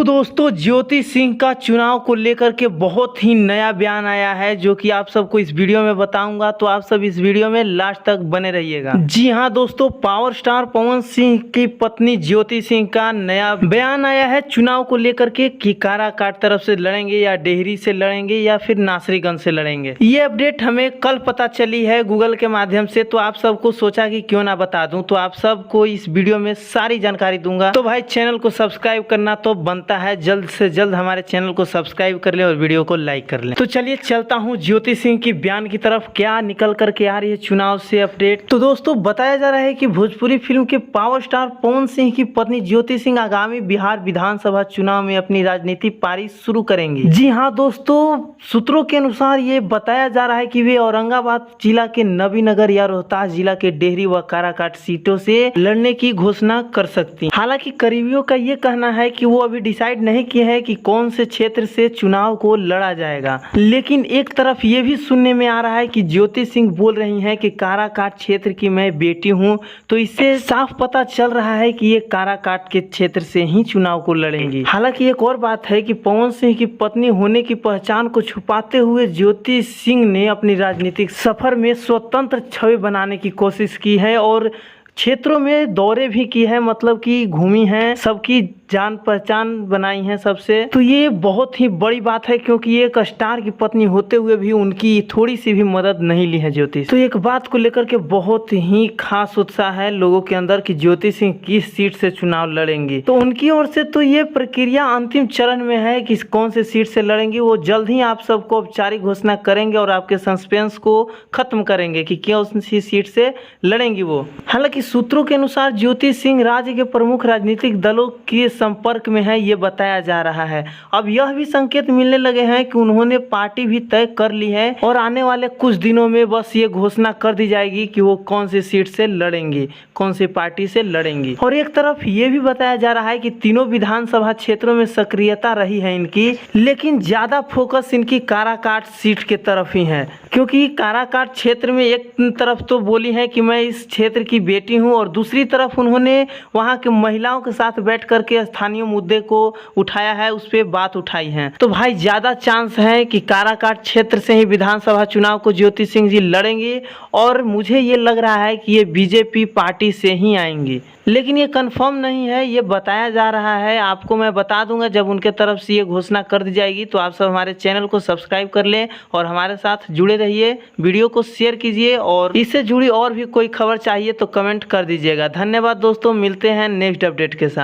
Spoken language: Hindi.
दोस्तों ज्योति सिंह का चुनाव को लेकर के बहुत ही नया बयान आया है जो कि आप सबको इस वीडियो में बताऊंगा, तो आप सब इस वीडियो में लास्ट तक बने रहिएगा। जी हां दोस्तों, पावर स्टार पवन सिंह की पत्नी ज्योति सिंह का नया बयान आया है चुनाव को लेकर के कि काराकाट तरफ से लड़ेंगे या डेहरी से लड़ेंगे या फिर नासरीगंज से लड़ेंगे। ये अपडेट हमें कल पता चली है गूगल के माध्यम से, तो आप सबको सोचा कि क्यों ना बता दूं, तो आप सबको इस वीडियो में सारी जानकारी दूंगा। तो भाई चैनल को सब्सक्राइब करना तो बनता है, जल्द से जल्द हमारे चैनल को सब्सक्राइब कर ले और वीडियो को लाइक कर ले। तो चलिए चलता हूं ज्योति सिंह की बयान की तरफ, क्या निकल करके आ रही है चुनाव से अपडेट। तो दोस्तों बताया जा रहा है कि भोजपुरी फिल्म के पावर स्टार पवन सिंह की पत्नी ज्योति सिंह आगामी बिहार विधानसभा चुनाव में अपनी राजनीति पारी शुरू करेंगी। जी हाँ दोस्तों, सूत्रों के अनुसार ये बताया जा रहा है कि वे औरंगाबाद जिला के नबीनगर या रोहतास जिला के डेहरी व काराकाट सीटों से लड़ने की घोषणा कर सकती। हालांकि करीबियों का ये कहना है कि वो अभी डिसाइड नहीं किया है कि कौन से क्षेत्र से चुनाव को लड़ा जाएगा, लेकिन एक तरफ ये भी सुनने में आ रहा है कि ज्योति सिंह बोल रही हैं कि काराकाट क्षेत्र की मैं बेटी हूं, तो इससे साफ पता चल रहा है कि ये काराकाट के क्षेत्र से ही चुनाव को लड़ेंगी। हालांकि एक और बात है कि पवन सिंह की पत्नी होने की पहचान को छुपाते हुए ज्योति सिंह ने अपनी राजनीतिक सफर में स्वतंत्र छवि बनाने की कोशिश की है और क्षेत्रों में दौरे भी की है, मतलब कि घूमी हैं, सबकी जान पहचान बनाई है सबसे। तो ये बहुत ही बड़ी बात है क्योंकि एक स्टार की पत्नी होते हुए भी उनकी थोड़ी सी भी मदद नहीं ली है ज्योति। तो एक बात को लेकर के बहुत ही खास उत्साह है लोगों के अंदर कि ज्योति सिंह किस सीट से चुनाव लड़ेंगी। तो उनकी ओर से तो ये प्रक्रिया अंतिम चरण में है कि कौन से सीट से लड़ेंगी, वो जल्द ही आप सबको औपचारिक घोषणा करेंगे और आपके सस्पेंस को खत्म करेंगे कि क्या उस सीट से लड़ेंगी वो। हालांकि सूत्रों के अनुसार ज्योति सिंह राज्य के प्रमुख राजनीतिक दलों के संपर्क में है, ये बताया जा रहा है। अब यह भी संकेत मिलने लगे हैं कि उन्होंने पार्टी भी तय कर ली है और आने वाले कुछ दिनों में बस ये घोषणा कर दी जाएगी कि वो कौन सी सीट से लड़ेंगी, कौन सी पार्टी से लड़ेंगी। और एक तरफ ये भी बताया जा रहा है कि तीनों विधानसभा क्षेत्रों में सक्रियता रही है इनकी, लेकिन ज्यादा फोकस इनकी काराकाट सीट के तरफ ही है, क्योंकि काराकाट क्षेत्र में एक तरफ तो बोली है कि मैं इस क्षेत्र की बेटी हूं और दूसरी तरफ उन्होंने वहां के महिलाओं के साथ बैठ करके स्थानीय मुद्दे को उठाया है, उस पर बात उठाई है। तो भाई ज्यादा चांस है कि काराकाट क्षेत्र से ही विधानसभा चुनाव को ज्योति सिंह जी लड़ेंगे और मुझे ये लग रहा है कि ये बीजेपी पार्टी से ही आएंगी, लेकिन ये कंफर्म नहीं है, ये बताया जा रहा है। आपको मैं बता दूंगा जब उनके तरफ से ये घोषणा कर दी जाएगी। तो आप सब हमारे चैनल को सब्सक्राइब कर लें और हमारे साथ जुड़े रहिए, वीडियो को शेयर कीजिए और इससे जुड़ी और भी कोई खबर चाहिए तो कमेंट कर दीजिएगा। धन्यवाद दोस्तों, मिलते हैं नेक्स्ट अपडेट के साथ।